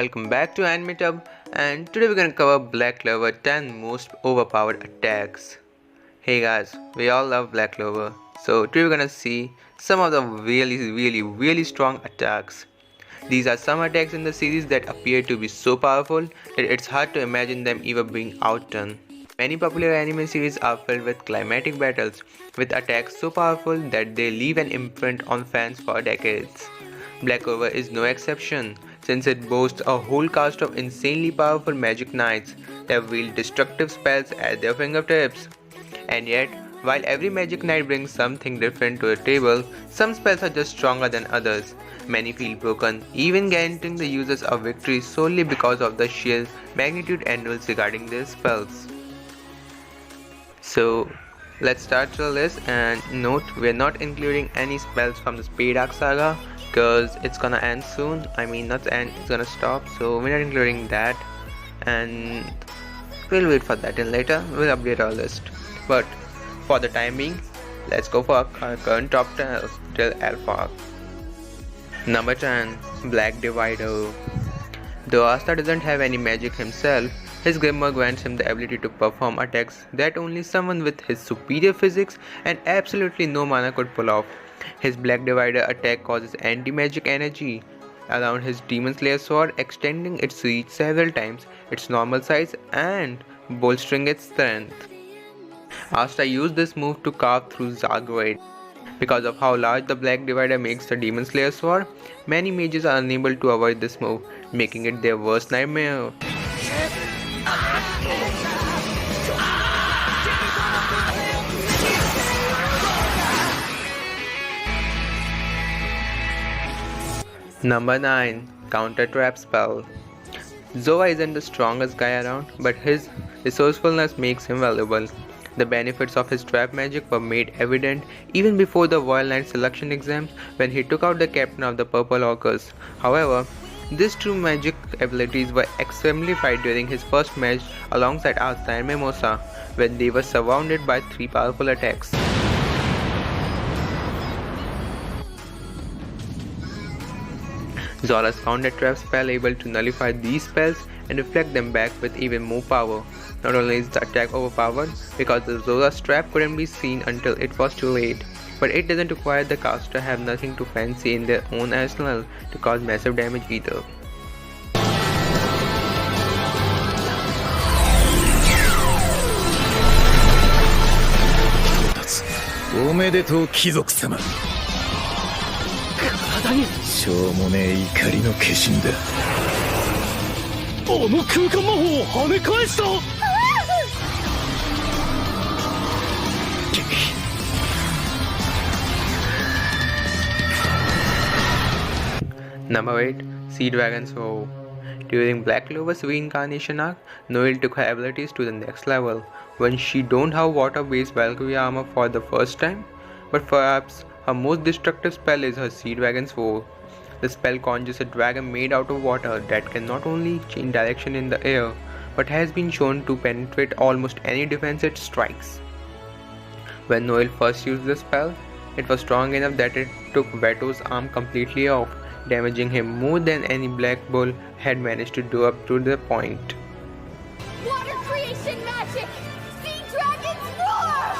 welcome back to Anime Tub, and today we're gonna cover Black Clover 10 most overpowered attacks. Hey guys, we all love Black Clover, so today we're gonna see some of the really strong attacks. These are some attacks in the series that appear to be so powerful that it's hard to imagine them ever being outdone. Many popular anime series are filled with climatic battles, with attacks so powerful that they leave an imprint on fans for decades. Black Clover is no exception, since it boasts a whole cast of insanely powerful magic knights that wield destructive spells at their fingertips. And yet, while every magic knight brings something different to the table, some spells are just stronger than others. Many feel broken, even guaranteeing the users a victory solely because of the sheer magnitude and rules regarding their spells. So, let's start the list, and note we're not including any spells from the Spade Arc Saga because it's gonna end soon. I mean, not end, it's gonna stop, so we're not including that, and we'll wait for that, and later we'll update our list. But for the time being, let's go for our current top 10 till Alpha. Number 10, Black Divider. Though Asta doesn't have any magic himself, his Glamour grants him the ability to perform attacks that only someone with his superior physics and absolutely no mana could pull off. His Black Divider attack causes anti-magic energy around his Demon Slayer sword, extending its reach several times its normal size and bolstering its strength. Asta used this move to carve through Zargrade. Because of how large the Black Divider makes the Demon Slayer sword, many mages are unable to avoid this move, making it their worst nightmare. Number 9, Counter Trap Spell. Zoa isn't the strongest guy around, but his resourcefulness makes him valuable. The benefits of his trap magic were made evident even before the Royal Knight selection exams when he took out the captain of the Purple Orcus. However, these true magic abilities were exemplified during his first match alongside Asta and Mimosa, when they were surrounded by 3 powerful attacks. Zora's Counter Trap spell able to nullify these spells and reflect them back with even more power. Not only is the attack overpowered because the Zora's trap couldn't be seen until it was too late, but it doesn't require the caster have nothing to fancy in their own arsenal to cause massive damage either. Number 8, Sea Dragon's Woe. During Black Clover's reincarnation arc, Noelle took her abilities to the next level when she donned her water-based Valkyrie armor for the first time, but perhaps her most destructive spell is her Sea Dragon's Woe. The spell conjures a dragon made out of water that can not only change direction in the air, but has been shown to penetrate almost any defense it strikes. When Noelle first used the spell, it was strong enough that it took Veto's arm completely off, damaging him more than any Black Bull had managed to do up to the point. Water creation magic! Sea Dragon's Roar!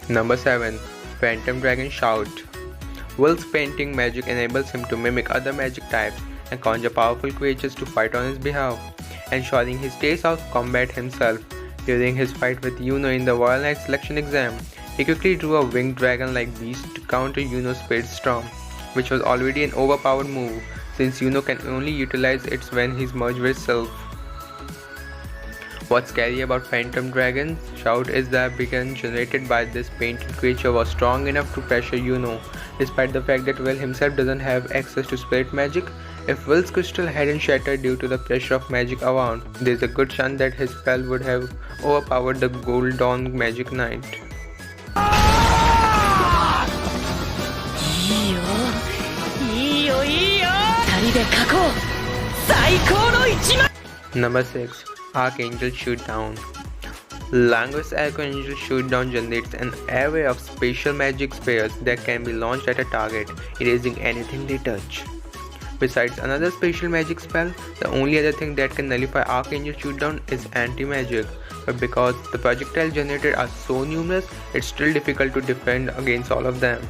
Number 7, Phantom Dragon Shout. Will's painting magic enables him to mimic other magic types and conjure powerful creatures to fight on his behalf, ensuring he stays out of combat himself. During his fight with Yuno in the Royal Knight selection exam, he quickly drew a winged dragon-like beast to counter Yuno's Spade Storm, which was already an overpowered move, since Yuno can only utilize it when he's merged with Sylph. What's scary about Phantom Dragon's Shout is that the beacon generated by this painted creature was strong enough to pressure Yuno, despite the fact that Will himself doesn't have access to spirit magic If Will's crystal hadn't shattered due to the pressure of magic around, there's a good chance that his spell would have overpowered the Gold Dawn Magic Knight. Number 6. Archangel Shootdown. Language Archangel Shootdown generates an array of special magic spheres that can be launched at a target, erasing anything they touch. Besides another special magic spell, the only other thing that can nullify Archangel Shootdown is anti-magic, but because the projectiles generated are so numerous, it's still difficult to defend against all of them.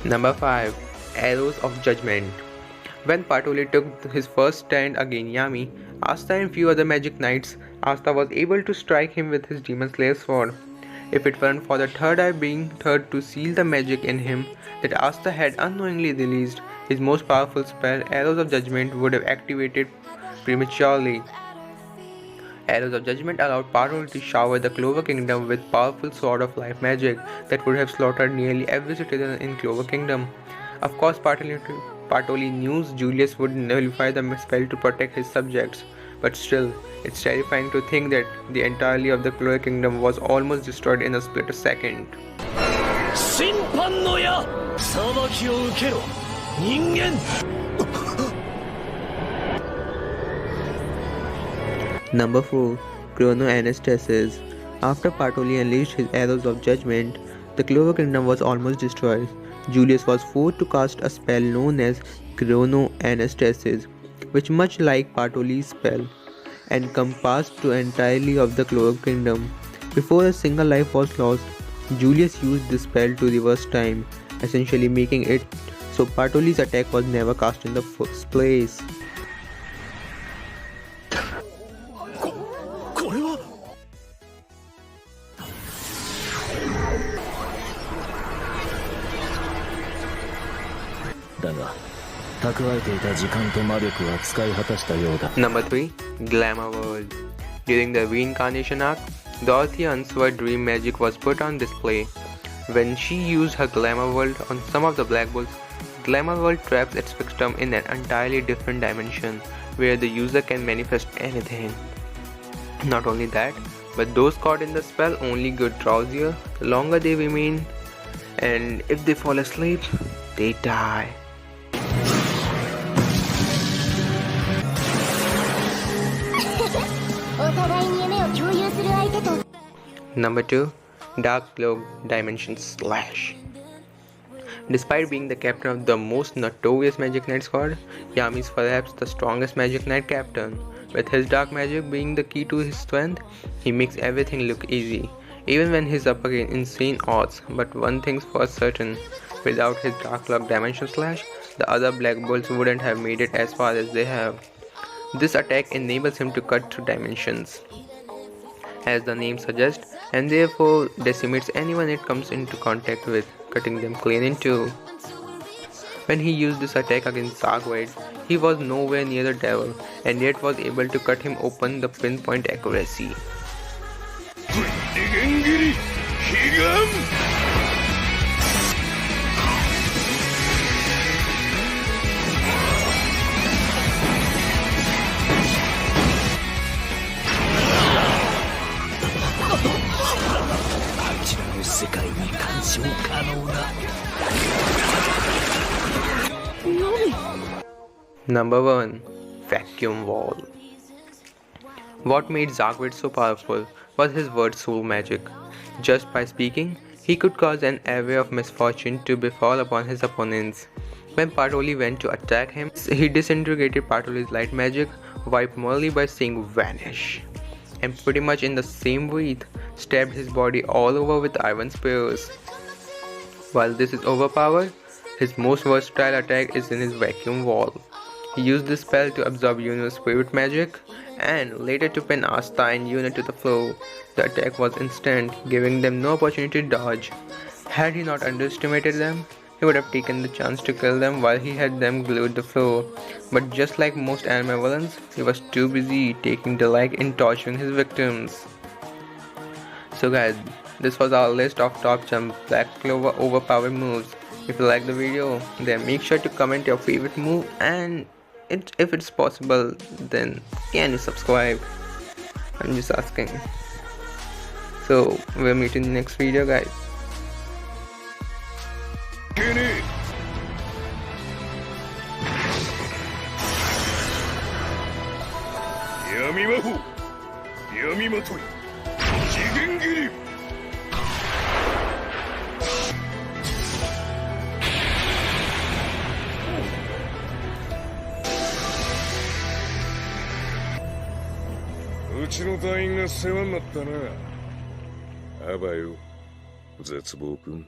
Number 5. Arrows of Judgement. When Patoli took his first stand against Yami, Asta and few other magic knights, Asta was able to strike him with his Demon Slayer sword. If it weren't for the third eye being third to seal the magic in him that Asta had unknowingly released, his most powerful spell, Arrows of Judgement, would have activated prematurely. Arrows of Judgement allowed Patoli to shower the Clover Kingdom with powerful Sword of Life magic that would have slaughtered nearly every citizen in Clover Kingdom. Of course, Patoli knew Julius would nullify the spell to protect his subjects, but still, it's terrifying to think that the entirety of the Clover Kingdom was almost destroyed in a split second. Number 4. Chrono Anastasis. After Patoli unleashed his Arrows of Judgment, the Clover Kingdom was almost destroyed. Julius was forced to cast a spell known as Chrono Anastasis, which, much like Patoli's spell, encompassed the entirety of the Clover Kingdom. Before a single life was lost, Julius used this spell to reverse time, essentially making it so Patoli's attack was never cast in the first place. Number 3. Glamour World. During the reincarnation arc, Dorothy's unswerved dream magic was put on display. When she used her Glamour World on some of the Black Bulls, Glamour World traps its victim in an entirely different dimension, where the user can manifest anything. Not only that, but those caught in the spell only get drowsier the longer they remain, and if they fall asleep, they die. Number 2. Dark Cloak Dimension Slash. Despite being the captain of the most notorious Magic Knight squad, Yami is perhaps the strongest Magic Knight captain. With his dark magic being the key to his strength, he makes everything look easy, even when he's up against insane odds. But one thing's for certain, without his Dark Cloak Dimension Slash, the other Black Bulls wouldn't have made it as far as they have. This attack enables him to cut through dimensions, as the name suggests, and therefore decimates anyone it comes into contact with, cutting them clean in two. When he used this attack against Zagwade, he was nowhere near the devil, and yet was able to cut him open with pinpoint accuracy. Number 1. Vacuum Wall. What made Zagwade so powerful was his word soul magic. Just by speaking, he could cause an array of misfortune to befall upon his opponents. When Patoli went to attack him, he disintegrated Patoli's light magic, wiped merely by saying vanish, and pretty much in the same breath, stabbed his body all over with iron spears. While this is overpowered, his most versatile attack is in his Vacuum Wall. He used this spell to absorb Yuno's spirit magic, and later to pin Asta and Yuno to the floor. The attack was instant, giving them no opportunity to dodge. Had he not underestimated them, he would have taken the chance to kill them while he had them glued the floor. But just like most anime villains, he was too busy taking delight in torturing his victims. So guys, this was our list of top Jump Black Clover overpowered moves. If you like the video, then make sure to comment your favorite move, and if it's possible, then can you subscribe? I'm just asking. So we'll meet in the next video, guys. 闇魔法闇まとい次元斬りうちの隊員が世話になったな。あばよ絶望君。